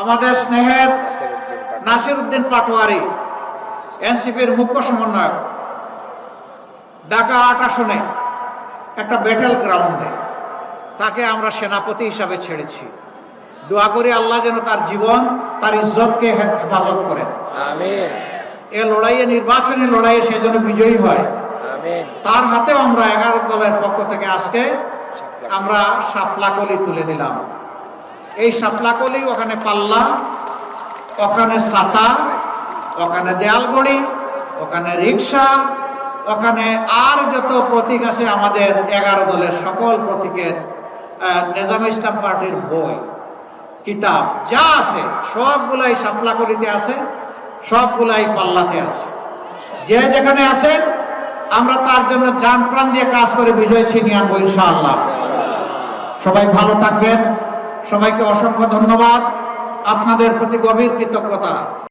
আমাদের স্নেহের নাসির উদ্দিন পাটোয়ারি এনসিপির মুখ্য সমন্বয়ক ঢাকা ৮ আসনে একটা ব্যাটেল গ্রাউন্ডে তাকে আমরা সেনাপতি হিসাবে ছেড়েছি। দোয়া করি আল্লাহ যেন তার জীবন তার ইজ্জতকে হেফাজত করেন। আমিন। এ লড়াইয়ে নির্বাচনী লড়াইয়ে সে যেন বিজয়ী হয়। আমিন। তার হাতেও আমরা 11 দলের পক্ষ থেকে আজকে আমরা শাপলাকলি তুলে দিলাম। এই শাপলাকলি ওখানে পাল্লা, ওখানে ছাতা, ওখানে দেয়ালগড়ি, ওখানে রিক্সা, ওখানে আর যত প্রতীক আছে আমাদের 11 দলের সকল প্রতীকের নিজামে ইসলাম পার্টির বই কিতাব যা আছে সবগুলাই শাপলাকলিতে আছে, সবগুলাই পাল্লাতে আছে। যে যেখানে আছে আমরা তার জন্য জান প্রাণ দিয়ে কাজ করে বিজয় ছিনিয়ে আনবো ইনশাআল্লাহ। সবাই ভালো থাকবেন। সবাইকে অসংখ্য ধন্যবাদ। আপনাদের প্রতি গভীর কৃতজ্ঞতা।